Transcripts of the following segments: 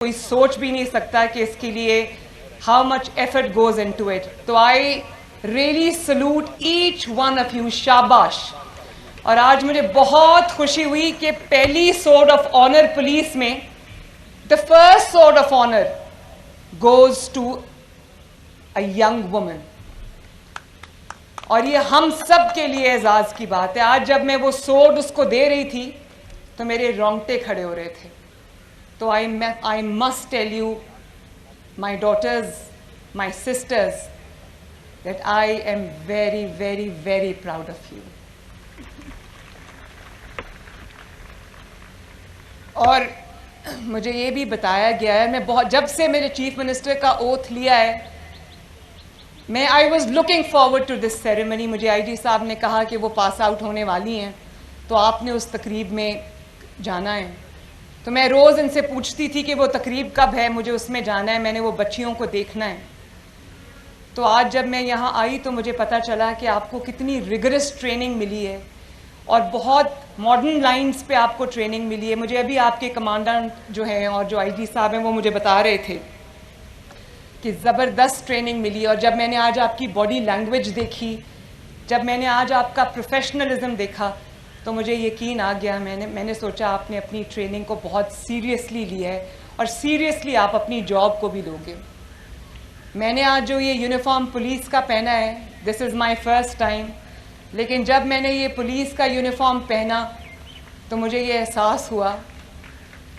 कोई सोच भी नहीं सकता कि इसके लिए how much effort goes into it. तो I really salute each one of you, शाबाश। और आज मुझे बहुत खुशी हुई कि पहली स्वॉर्ड ऑफ ऑनर पुलिस में, the first sword of honour goes to a young woman. और ये हम सब के लिए एजाज की बात है। आज जब मैं वो स्वॉर्ड उसको दे रही थी तो मेरे रोंगटे खड़े हो रहे थे। तो I must tell you, my daughters, my sisters, that I am very, very, very proud of you. और मुझे ये भी बताया गया है, मैं बहुत जब से मेरे चीफ मिनिस्टर का ओथ लिया है, मैं I was looking forward to this ceremony. मुझे आईजी साहब ने कहा कि वो पास आउट होने वाली हैं तो आपने उस तकरीब में जाना है। तो मैं रोज़ इनसे पूछती थी कि वो तकरीब कब है, मुझे उसमें जाना है, मैंने वो बच्चियों को देखना है। तो आज जब मैं यहाँ आई तो मुझे पता चला कि आपको कितनी रिगरस ट्रेनिंग मिली है और बहुत मॉडर्न लाइंस पे आपको ट्रेनिंग मिली है। मुझे अभी आपके कमांडेंट जो हैं और जो आईजी साहब हैं वो मुझे बता रहे थे कि ज़बरदस्त ट्रेनिंग मिली। और जब मैंने आज आपकी बॉडी लैंग्वेज देखी, जब मैंने आज आपका प्रोफेशनलिज्म देखा, तो मुझे यकीन आ गया। मैंने सोचा आपने अपनी ट्रेनिंग को बहुत सीरियसली लिया है और सीरियसली आप अपनी जॉब को भी लोगे। मैंने आज जो ये यूनिफॉर्म पुलिस का पहना है, this is my first time, लेकिन जब मैंने ये पुलिस का यूनिफॉर्म पहना तो मुझे ये एहसास हुआ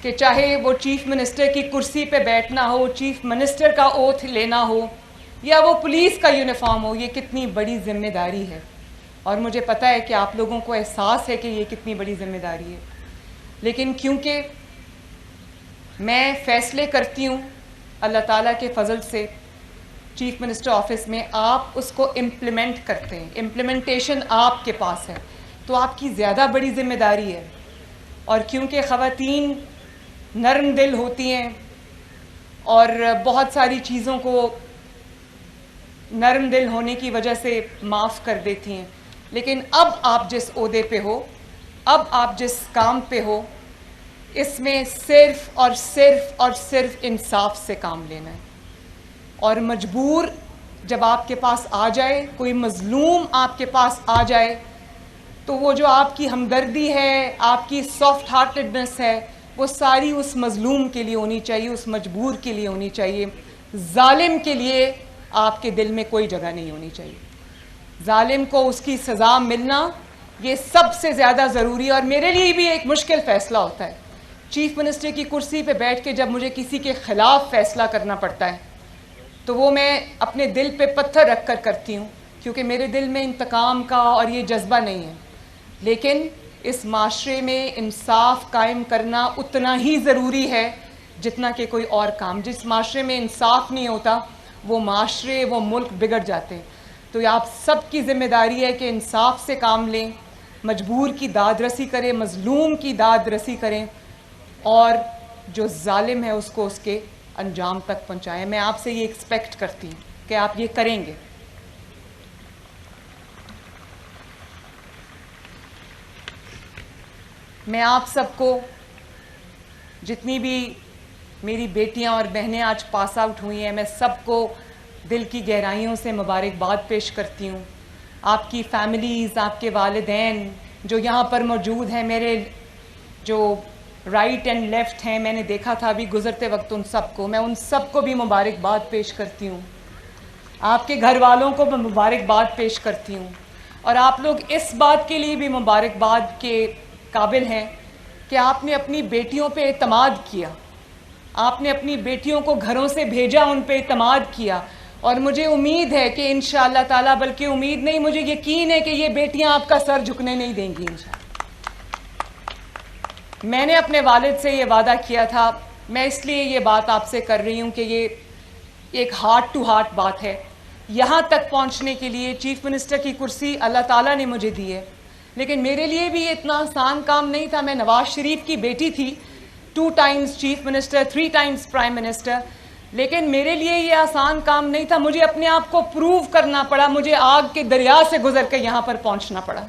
कि चाहे वो चीफ मिनिस्टर की कुर्सी पे बैठना हो, चीफ मिनिस्टर का ओथ लेना हो, या वो पुलिस का यूनिफॉर्म हो, ये कितनी बड़ी जिम्मेदारी है। और मुझे पता है कि आप लोगों को एहसास है कि ये कितनी बड़ी जिम्मेदारी है। लेकिन क्योंकि मैं फ़ैसले करती हूँ अल्लाह ताला के फ़ज़ल से चीफ मिनिस्टर ऑफिस में, आप उसको इम्प्लीमेंट करते हैं, इम्प्लीमेंटेशन आपके पास है, तो आपकी ज़्यादा बड़ी जिम्मेदारी है। और क्योंकि ख़वातीन नरम दिल होती हैं और बहुत सारी चीज़ों को नरम दिल होने की वजह से माफ़ कर देती हैं, लेकिन अब आप जिस ओहदे पे हो, अब आप जिस काम पे हो, इसमें सिर्फ़ और सिर्फ और सिर्फ इंसाफ से काम लेना है। और मजबूर जब आपके पास आ जाए, कोई मज़लूम आपके पास आ जाए, तो वो जो आपकी हमदर्दी है, आपकी सॉफ्ट हार्टेडनेस है, वो सारी उस मज़लूम के लिए होनी चाहिए, उस मजबूर के लिए होनी चाहिए। जालिम के लिए आपके दिल में कोई जगह नहीं होनी चाहिए। जालिम को उसकी सज़ा मिलना ये सबसे ज़्यादा ज़रूरी है। और मेरे लिए भी एक मुश्किल फ़ैसला होता है चीफ मिनिस्टर की कुर्सी पे बैठ के, जब मुझे किसी के ख़िलाफ़ फ़ैसला करना पड़ता है तो वो मैं अपने दिल पे पत्थर रख कर करती हूँ, क्योंकि मेरे दिल में इंतकाम का और ये जज्बा नहीं है। लेकिन इस माशरे में इंसाफ कायम करना उतना ही ज़रूरी है जितना कि कोई और काम। जिस माशरे में इंसाफ नहीं होता वो माशरे, वो मुल्क बिगड़ जाते हैं। तो आप सब की ज़िम्मेदारी है कि इंसाफ से काम लें, मजबूर की दाद रसी करें, मज़लूम की दाद रसी करें और जो जालिम है उसको उसके अंजाम तक पहुंचाएं। मैं आपसे ये एक्सपेक्ट करती हूँ कि आप ये करेंगे। मैं आप सबको, जितनी भी मेरी बेटियां और बहनें आज पास आउट हुई हैं, मैं सबको दिल की गहराइयों से मुबारकबाद पेश करती हूँ। आपकी फैमिलीज़, आपके वालिदैन जो यहाँ पर मौजूद हैं, मेरे जो राइट एंड लेफ़्ट हैं, मैंने देखा था अभी गुज़रते वक्त उन सबको, मैं उन सबको भी मुबारकबाद पेश करती हूँ। आपके घर वालों को मैं मुबारकबाद पेश करती हूँ। और आप लोग इस बात के लिए भी मुबारकबाद के काबिल हैं कि आपने अपनी बेटियों पे एतमाद किया, आपने अपनी बेटियों को घरों से भेजा, उन पे एतमाद किया। और मुझे उम्मीद है कि इंशाअल्लाह ताला, बल्कि उम्मीद नहीं, मुझे यकीन है कि ये बेटियां आपका सर झुकने नहीं देंगी इंशाअल्लाह। मैंने अपने वालिद से ये वादा किया था, मैं इसलिए ये बात आपसे कर रही हूँ कि ये एक हार्ट टू हार्ट बात है। यहाँ तक पहुँचने के लिए चीफ मिनिस्टर की कुर्सी अल्लाह ताला ने मुझे दी है, लेकिन मेरे लिए भी ये इतना आसान काम नहीं था। मैं नवाज शरीफ की बेटी थी, 2 times chief minister, 3 times prime minister, लेकिन मेरे लिए ये आसान काम नहीं था। मुझे अपने आप को प्रूव करना पड़ा, मुझे आग के दरिया से गुजर कर यहाँ पर पहुँचना पड़ा।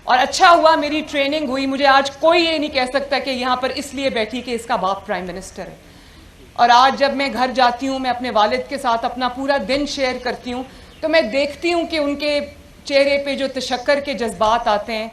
और अच्छा हुआ मेरी ट्रेनिंग हुई। मुझे आज कोई ये नहीं कह सकता कि यहाँ पर इसलिए बैठी कि इसका बाप प्राइम मिनिस्टर है। और आज जब मैं घर जाती हूँ, मैं अपने वालिद के साथ अपना पूरा दिन शेयर करती हूँ, तो मैं देखती हूँ कि उनके चेहरे पे जो तशक्कर के जज्बात आते हैं,